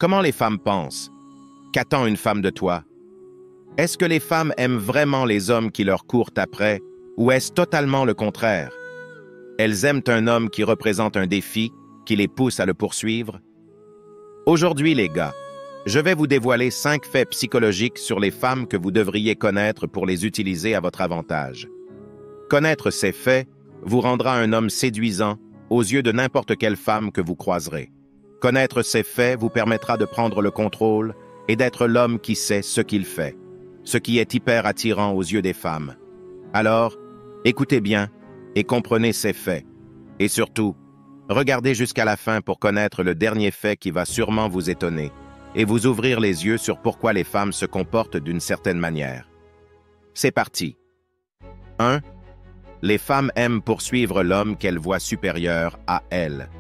Comment les femmes pensent? Qu'attend une femme de toi? Est-ce que les femmes aiment vraiment les hommes qui leur courent après, ou est-ce totalement le contraire? Elles aiment un homme qui représente un défi, qui les pousse à le poursuivre? Aujourd'hui, les gars, je vais vous dévoiler 5 faits psychologiques sur les femmes que vous devriez connaître pour les utiliser à votre avantage. Connaître ces faits vous rendra un homme séduisant aux yeux de n'importe quelle femme que vous croiserez. Connaître ces faits vous permettra de prendre le contrôle et d'être l'homme qui sait ce qu'il fait, ce qui est hyper attirant aux yeux des femmes. Alors, écoutez bien et comprenez ces faits. Et surtout, regardez jusqu'à la fin pour connaître le dernier fait qui va sûrement vous étonner et vous ouvrir les yeux sur pourquoi les femmes se comportent d'une certaine manière. C'est parti. 1. Les femmes aiment poursuivre l'homme qu'elles voient supérieur à elles.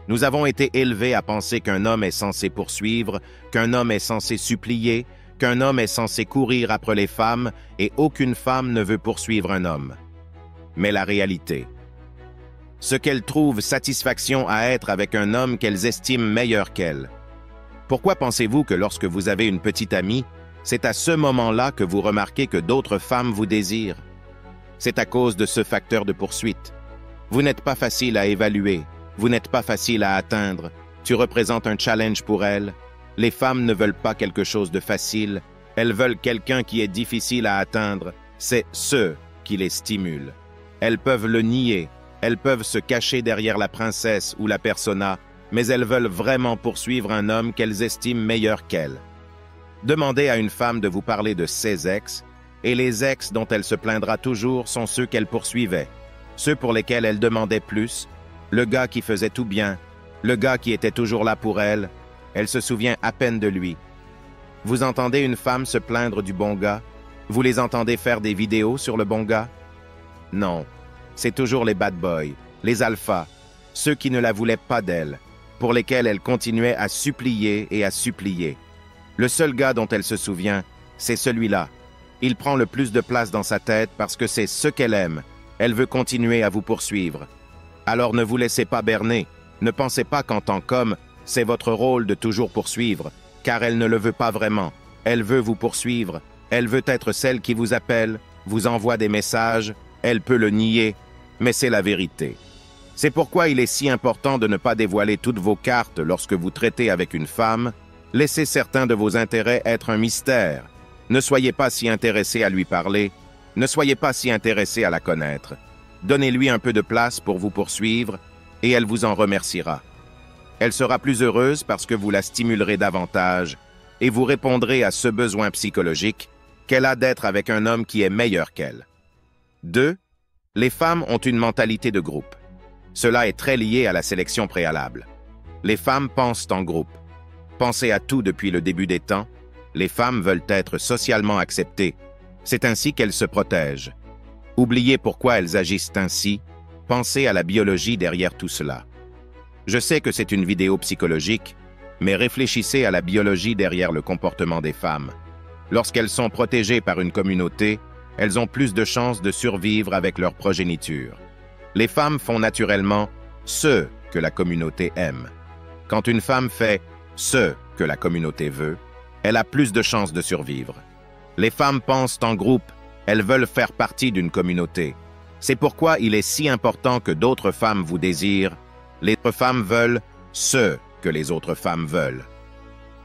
Nous avons été élevés à penser qu'un homme est censé poursuivre, qu'un homme est censé supplier, qu'un homme est censé courir après les femmes et aucune femme ne veut poursuivre un homme. Mais la réalité, ce qu'elles trouvent satisfaction à être avec un homme qu'elles estiment meilleur qu'elles. Pourquoi pensez-vous que lorsque vous avez une petite amie, c'est à ce moment-là que vous remarquez que d'autres femmes vous désirent? C'est à cause de ce facteur de poursuite. Vous n'êtes pas facile à évaluer, vous n'êtes pas facile à atteindre, tu représentes un challenge pour elles. Les femmes ne veulent pas quelque chose de facile, elles veulent quelqu'un qui est difficile à atteindre, c'est ce qui les stimule. Elles peuvent le nier, elles peuvent se cacher derrière la princesse ou la persona, mais elles veulent vraiment poursuivre un homme qu'elles estiment meilleur qu'elles. Demandez à une femme de vous parler de ses ex, et les ex dont elle se plaindra toujours sont ceux qu'elle poursuivait, ceux pour lesquels elle demandait plus, le gars qui faisait tout bien, le gars qui était toujours là pour elle, elle se souvient à peine de lui. Vous entendez une femme se plaindre du bon gars? Vous les entendez faire des vidéos sur le bon gars? Non, c'est toujours les bad boys, les alphas, ceux qui ne la voulaient pas d'elle, pour lesquels elle continuait à supplier et à supplier. Le seul gars dont elle se souvient, c'est celui-là. Il prend le plus de place dans sa tête parce que c'est ce qu'elle aime. Elle veut continuer à vous poursuivre. Alors ne vous laissez pas berner. Ne pensez pas qu'en tant qu'homme, c'est votre rôle de toujours poursuivre, car elle ne le veut pas vraiment. Elle veut vous poursuivre. Elle veut être celle qui vous appelle, vous envoie des messages. Elle peut le nier, mais c'est la vérité. C'est pourquoi il est si important de ne pas dévoiler toutes vos cartes lorsque vous traitez avec une femme. Laissez certains de vos intérêts être un mystère. Ne soyez pas si intéressé à lui parler. Ne soyez pas si intéressé à la connaître. Donnez-lui un peu de place pour vous poursuivre et elle vous en remerciera. Elle sera plus heureuse parce que vous la stimulerez davantage et vous répondrez à ce besoin psychologique qu'elle a d'être avec un homme qui est meilleur qu'elle. 2. Les femmes ont une mentalité de groupe. Cela est très lié à la sélection préalable. Les femmes pensent en groupe. Pensez à tout depuis le début des temps. Les femmes veulent être socialement acceptées. C'est ainsi qu'elles se protègent. Oubliez pourquoi elles agissent ainsi. Pensez à la biologie derrière tout cela. Je sais que c'est une vidéo psychologique, mais réfléchissez à la biologie derrière le comportement des femmes. Lorsqu'elles sont protégées par une communauté, elles ont plus de chances de survivre avec leur progéniture. Les femmes font naturellement ce que la communauté aime. Quand une femme fait ce que la communauté veut, elle a plus de chances de survivre. Les femmes pensent en groupe, elles veulent faire partie d'une communauté. C'est pourquoi il est si important que d'autres femmes vous désirent. Les autres femmes veulent ce que les autres femmes veulent.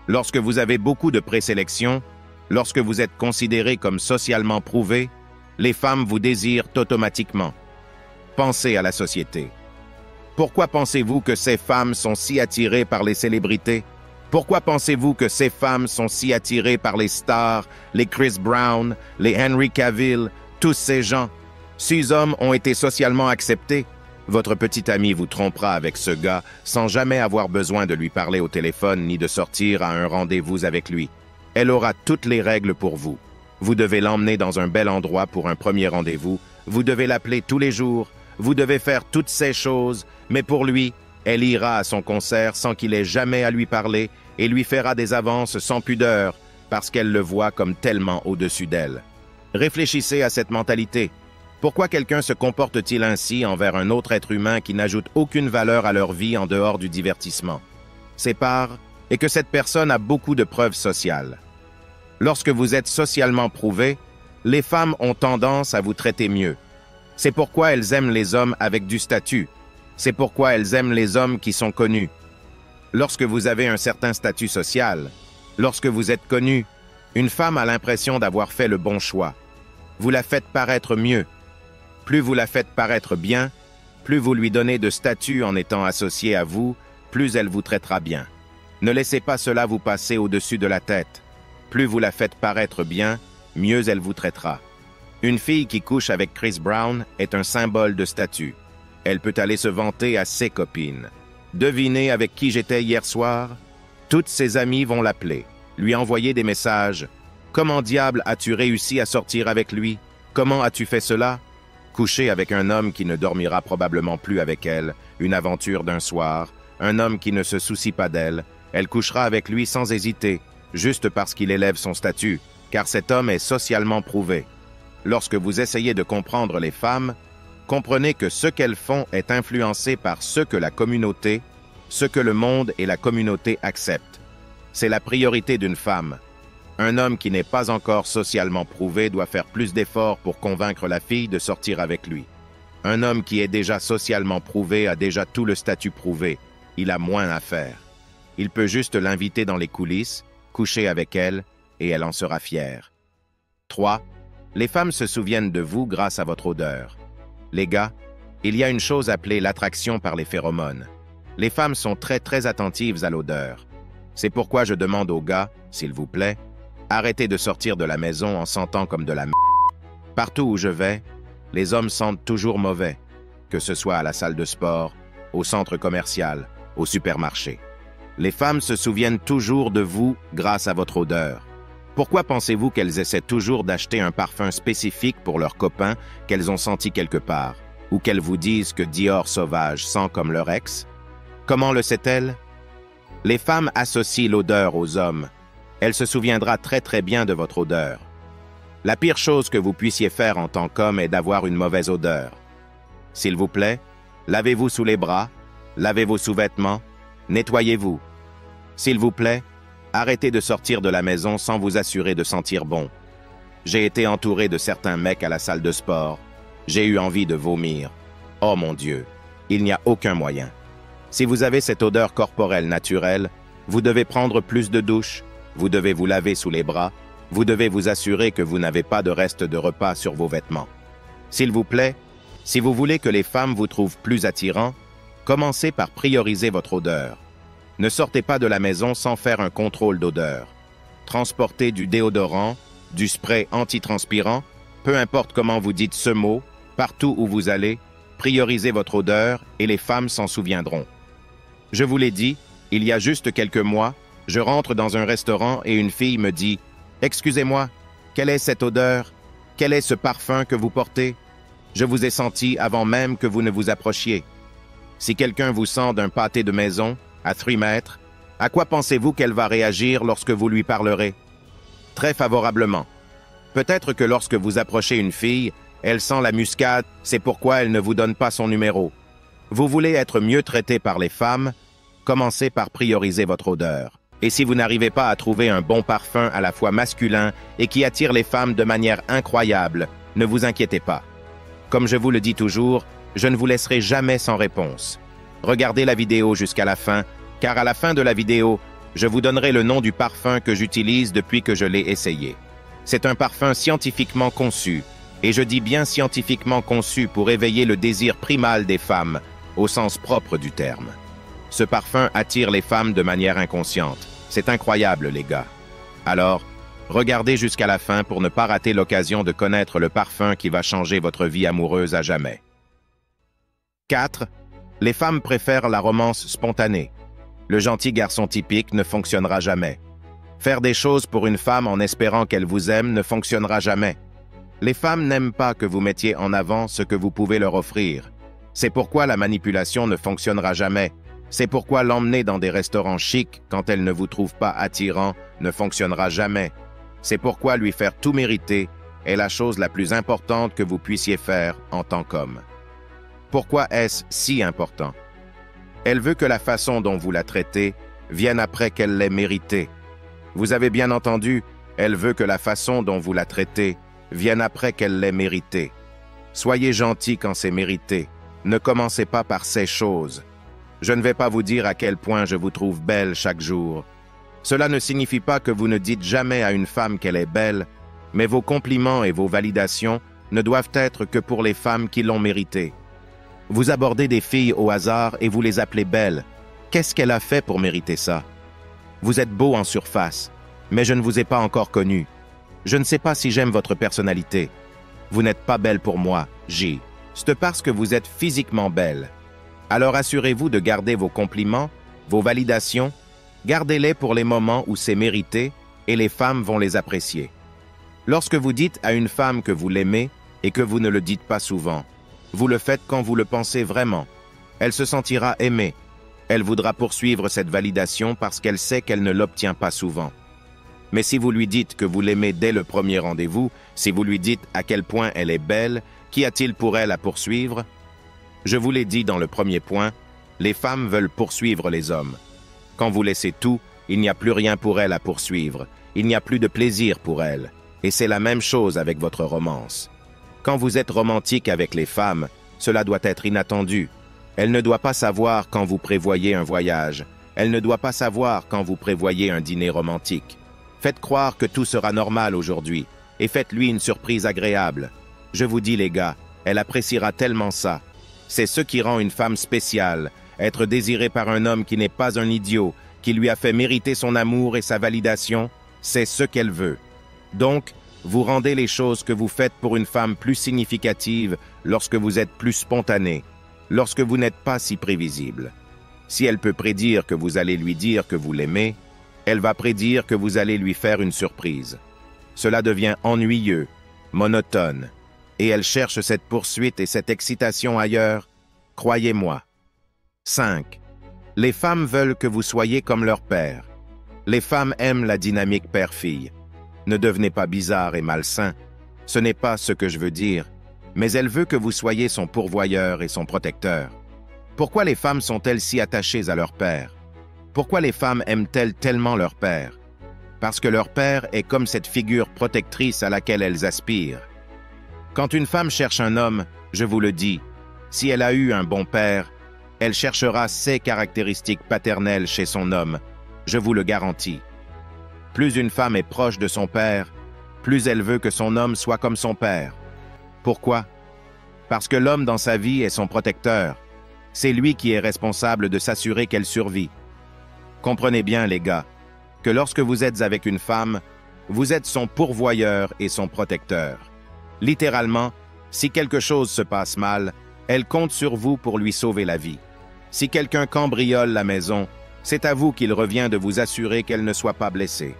Lorsque vous avez beaucoup de présélection, lorsque vous êtes considéré comme socialement prouvé, les femmes vous désirent automatiquement. Pensez à la société. Pourquoi pensez-vous que ces femmes sont si attirées par les célébrités? Pourquoi pensez-vous que ces femmes sont si attirées par les stars, les Chris Brown, les Henry Cavill, tous ces gens? Ces hommes ont été socialement acceptés. Votre petite amie vous trompera avec ce gars sans jamais avoir besoin de lui parler au téléphone ni de sortir à un rendez-vous avec lui. Elle aura toutes les règles pour vous. Vous devez l'emmener dans un bel endroit pour un premier rendez-vous. Vous devez l'appeler tous les jours. Vous devez faire toutes ces choses, mais pour lui, elle ira à son concert sans qu'il ait jamais à lui parler et lui fera des avances sans pudeur parce qu'elle le voit comme tellement au-dessus d'elle. Réfléchissez à cette mentalité. Pourquoi quelqu'un se comporte-t-il ainsi envers un autre être humain qui n'ajoute aucune valeur à leur vie en dehors du divertissement? C'est par et que cette personne a beaucoup de preuves sociales. Lorsque vous êtes socialement prouvé, les femmes ont tendance à vous traiter mieux. C'est pourquoi elles aiment les hommes avec du statut. C'est pourquoi elles aiment les hommes qui sont connus. Lorsque vous avez un certain statut social, lorsque vous êtes connu, une femme a l'impression d'avoir fait le bon choix. Vous la faites paraître mieux. Plus vous la faites paraître bien, plus vous lui donnez de statut en étant associé à vous, plus elle vous traitera bien. Ne laissez pas cela vous passer au-dessus de la tête. Plus vous la faites paraître bien, mieux elle vous traitera. Une fille qui couche avec Chris Brown est un symbole de statut. Elle peut aller se vanter à ses copines. Devinez avec qui j'étais hier soir? Toutes ses amies vont l'appeler, lui envoyer des messages. Comment diable as-tu réussi à sortir avec lui? Comment as-tu fait cela? Coucher avec un homme qui ne dormira probablement plus avec elle, une aventure d'un soir, un homme qui ne se soucie pas d'elle, elle couchera avec lui sans hésiter, juste parce qu'il élève son statut, car cet homme est socialement prouvé. Lorsque vous essayez de comprendre les femmes, comprenez que ce qu'elles font est influencé par ce que la communauté, ce que le monde et la communauté acceptent. C'est la priorité d'une femme. Un homme qui n'est pas encore socialement prouvé doit faire plus d'efforts pour convaincre la fille de sortir avec lui. Un homme qui est déjà socialement prouvé a déjà tout le statut prouvé. Il a moins à faire. Il peut juste l'inviter dans les coulisses, coucher avec elle, et elle en sera fière. 3. Les femmes se souviennent de vous grâce à votre odeur. Les gars, il y a une chose appelée l'attraction par les phéromones. Les femmes sont très attentives à l'odeur. C'est pourquoi je demande aux gars, s'il vous plaît, arrêtez de sortir de la maison en sentant comme de la m***. Partout où je vais, les hommes sentent toujours mauvais, que ce soit à la salle de sport, au centre commercial, au supermarché. Les femmes se souviennent toujours de vous grâce à votre odeur. Pourquoi pensez-vous qu'elles essaient toujours d'acheter un parfum spécifique pour leurs copains qu'elles ont senti quelque part, ou qu'elles vous disent que Dior Sauvage sent comme leur ex? Comment le sait-elle? Les femmes associent l'odeur aux hommes. Elle se souviendra très bien de votre odeur. La pire chose que vous puissiez faire en tant qu'homme est d'avoir une mauvaise odeur. S'il vous plaît, lavez-vous sous les bras, lavez vos sous-vêtements, nettoyez-vous. S'il vous plaît, arrêtez de sortir de la maison sans vous assurer de sentir bon. J'ai été entouré de certains mecs à la salle de sport. J'ai eu envie de vomir. Oh mon Dieu, il n'y a aucun moyen. Si vous avez cette odeur corporelle naturelle, vous devez prendre plus de douches, vous devez vous laver sous les bras, vous devez vous assurer que vous n'avez pas de reste de repas sur vos vêtements. S'il vous plaît, si vous voulez que les femmes vous trouvent plus attirant, commencez par prioriser votre odeur. Ne sortez pas de la maison sans faire un contrôle d'odeur. Transportez du déodorant, du spray antitranspirant, peu importe comment vous dites ce mot, partout où vous allez, priorisez votre odeur et les femmes s'en souviendront. Je vous l'ai dit, il y a juste quelques mois, je rentre dans un restaurant et une fille me dit « Excusez-moi, quelle est cette odeur? Quel est ce parfum que vous portez? Je vous ai senti avant même que vous ne vous approchiez. » Si quelqu'un vous sent d'un pâté de maison, à 3 mètres, à quoi pensez-vous qu'elle va réagir lorsque vous lui parlerez? Très favorablement. Peut-être que lorsque vous approchez une fille, elle sent la muscade, c'est pourquoi elle ne vous donne pas son numéro. Vous voulez être mieux traité par les femmes, commencez par prioriser votre odeur. Et si vous n'arrivez pas à trouver un bon parfum à la fois masculin et qui attire les femmes de manière incroyable, ne vous inquiétez pas. Comme je vous le dis toujours, je ne vous laisserai jamais sans réponse. Regardez la vidéo jusqu'à la fin, car à la fin de la vidéo, je vous donnerai le nom du parfum que j'utilise depuis que je l'ai essayé. C'est un parfum scientifiquement conçu, et je dis bien scientifiquement conçu pour éveiller le désir primal des femmes, au sens propre du terme. Ce parfum attire les femmes de manière inconsciente. C'est incroyable, les gars. Alors, regardez jusqu'à la fin pour ne pas rater l'occasion de connaître le parfum qui va changer votre vie amoureuse à jamais. 4. Les femmes préfèrent la romance spontanée. Le gentil garçon typique ne fonctionnera jamais. Faire des choses pour une femme en espérant qu'elle vous aime ne fonctionnera jamais. Les femmes n'aiment pas que vous mettiez en avant ce que vous pouvez leur offrir. C'est pourquoi la manipulation ne fonctionnera jamais. C'est pourquoi l'emmener dans des restaurants chics quand elle ne vous trouve pas attirant ne fonctionnera jamais. C'est pourquoi lui faire tout mériter est la chose la plus importante que vous puissiez faire en tant qu'homme. Pourquoi est-ce si important? Elle veut que la façon dont vous la traitez vienne après qu'elle l'ait mérité. Vous avez bien entendu, elle veut que la façon dont vous la traitez vienne après qu'elle l'ait mérité. Soyez gentil quand c'est mérité. Ne commencez pas par ces choses. Je ne vais pas vous dire à quel point je vous trouve belle chaque jour. Cela ne signifie pas que vous ne dites jamais à une femme qu'elle est belle, mais vos compliments et vos validations ne doivent être que pour les femmes qui l'ont mérité. Vous abordez des filles au hasard et vous les appelez belles. Qu'est-ce qu'elle a fait pour mériter ça? Vous êtes beau en surface, mais je ne vous ai pas encore connu. Je ne sais pas si j'aime votre personnalité. Vous n'êtes pas belle pour moi, J. C'est parce que vous êtes physiquement belle. Alors assurez-vous de garder vos compliments, vos validations, gardez-les pour les moments où c'est mérité et les femmes vont les apprécier. Lorsque vous dites à une femme que vous l'aimez et que vous ne le dites pas souvent, vous le faites quand vous le pensez vraiment. Elle se sentira aimée. Elle voudra poursuivre cette validation parce qu'elle sait qu'elle ne l'obtient pas souvent. Mais si vous lui dites que vous l'aimez dès le premier rendez-vous, si vous lui dites à quel point elle est belle, qu'y a-t-il pour elle à poursuivre? Je vous l'ai dit dans le premier point, les femmes veulent poursuivre les hommes. Quand vous laissez tout, il n'y a plus rien pour elles à poursuivre. Il n'y a plus de plaisir pour elles. Et c'est la même chose avec votre romance. Quand vous êtes romantique avec les femmes, cela doit être inattendu. Elle ne doit pas savoir quand vous prévoyez un voyage. Elle ne doit pas savoir quand vous prévoyez un dîner romantique. Faites croire que tout sera normal aujourd'hui et faites-lui une surprise agréable. Je vous dis les gars, elle appréciera tellement ça. C'est ce qui rend une femme spéciale, être désirée par un homme qui n'est pas un idiot, qui lui a fait mériter son amour et sa validation, c'est ce qu'elle veut. Donc, vous rendez les choses que vous faites pour une femme plus significatives lorsque vous êtes plus spontané, lorsque vous n'êtes pas si prévisible. Si elle peut prédire que vous allez lui dire que vous l'aimez, elle va prédire que vous allez lui faire une surprise. Cela devient ennuyeux, monotone, et elle cherche cette poursuite et cette excitation ailleurs, croyez-moi. 5. Les femmes veulent que vous soyez comme leur père. Les femmes aiment la dynamique père-fille. Ne devenez pas bizarre et malsain, ce n'est pas ce que je veux dire, mais elle veut que vous soyez son pourvoyeur et son protecteur. Pourquoi les femmes sont-elles si attachées à leur père? Pourquoi les femmes aiment-elles tellement leur père? Parce que leur père est comme cette figure protectrice à laquelle elles aspirent. Quand une femme cherche un homme, je vous le dis, si elle a eu un bon père, elle cherchera ces caractéristiques paternelles chez son homme, je vous le garantis. Plus une femme est proche de son père, plus elle veut que son homme soit comme son père. Pourquoi? Parce que l'homme dans sa vie est son protecteur. C'est lui qui est responsable de s'assurer qu'elle survit. Comprenez bien, les gars, que lorsque vous êtes avec une femme, vous êtes son pourvoyeur et son protecteur. Littéralement, si quelque chose se passe mal, elle compte sur vous pour lui sauver la vie. Si quelqu'un cambriole la maison, c'est à vous qu'il revient de vous assurer qu'elle ne soit pas blessée.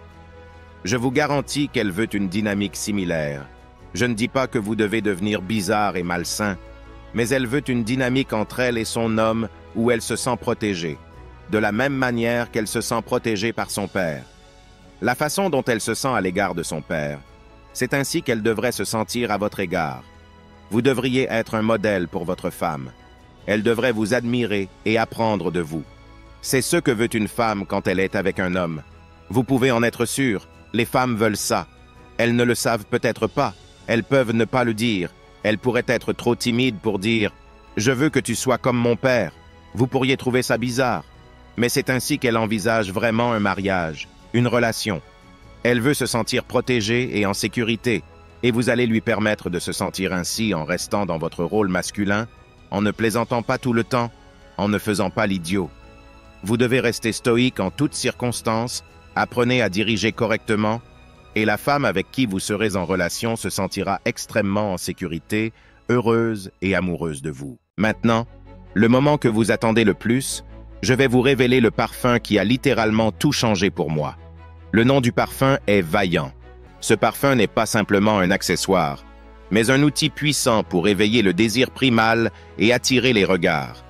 Je vous garantis qu'elle veut une dynamique similaire. Je ne dis pas que vous devez devenir bizarre et malsain, mais elle veut une dynamique entre elle et son homme où elle se sent protégée, de la même manière qu'elle se sent protégée par son père. La façon dont elle se sent à l'égard de son père, c'est ainsi qu'elle devrait se sentir à votre égard. Vous devriez être un modèle pour votre femme. Elle devrait vous admirer et apprendre de vous. C'est ce que veut une femme quand elle est avec un homme. Vous pouvez en être sûr, les femmes veulent ça. Elles ne le savent peut-être pas, elles peuvent ne pas le dire. Elles pourraient être trop timides pour dire « Je veux que tu sois comme mon père ». Vous pourriez trouver ça bizarre. Mais c'est ainsi qu'elle envisage vraiment un mariage, une relation. Elle veut se sentir protégée et en sécurité, et vous allez lui permettre de se sentir ainsi en restant dans votre rôle masculin, en ne plaisantant pas tout le temps, en ne faisant pas l'idiot. Vous devez rester stoïque en toutes circonstances, apprenez à diriger correctement, et la femme avec qui vous serez en relation se sentira extrêmement en sécurité, heureuse et amoureuse de vous. Maintenant, le moment que vous attendez le plus, je vais vous révéler le parfum qui a littéralement tout changé pour moi. Le nom du parfum est Vaillant. Ce parfum n'est pas simplement un accessoire, mais un outil puissant pour éveiller le désir primal et attirer les regards.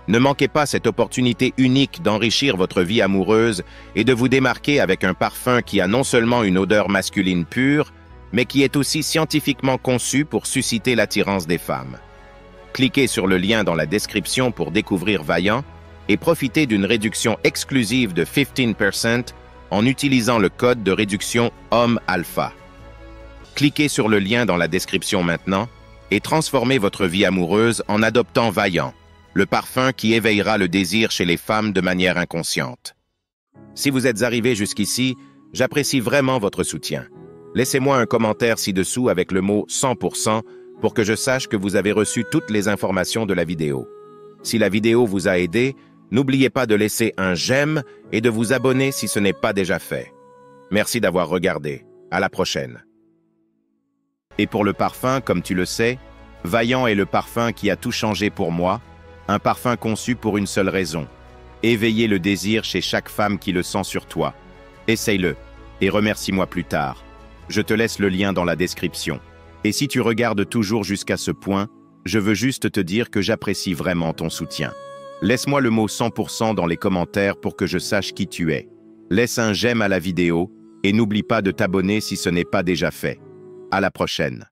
Ne manquez pas cette opportunité unique d'enrichir votre vie amoureuse et de vous démarquer avec un parfum qui a non seulement une odeur masculine pure, mais qui est aussi scientifiquement conçu pour susciter l'attirance des femmes. Cliquez sur le lien dans la description pour découvrir Vaillant et profitez d'une réduction exclusive de 15% en utilisant le code de réduction Homme Alpha. Cliquez sur le lien dans la description maintenant et transformez votre vie amoureuse en adoptant Vaillant, le parfum qui éveillera le désir chez les femmes de manière inconsciente. Si vous êtes arrivé jusqu'ici, j'apprécie vraiment votre soutien. Laissez-moi un commentaire ci-dessous avec le mot 100% pour que je sache que vous avez reçu toutes les informations de la vidéo. Si la vidéo vous a aidé, n'oubliez pas de laisser un j'aime et de vous abonner si ce n'est pas déjà fait. Merci d'avoir regardé. À la prochaine. Et pour le parfum, comme tu le sais, Vaillant est le parfum qui a tout changé pour moi, un parfum conçu pour une seule raison: éveiller le désir chez chaque femme qui le sent sur toi. Essaye-le et remercie-moi plus tard. Je te laisse le lien dans la description. Et si tu regardes toujours jusqu'à ce point, je veux juste te dire que j'apprécie vraiment ton soutien. Laisse-moi le mot 100% dans les commentaires pour que je sache qui tu es. Laisse un j'aime à la vidéo et n'oublie pas de t'abonner si ce n'est pas déjà fait. À la prochaine.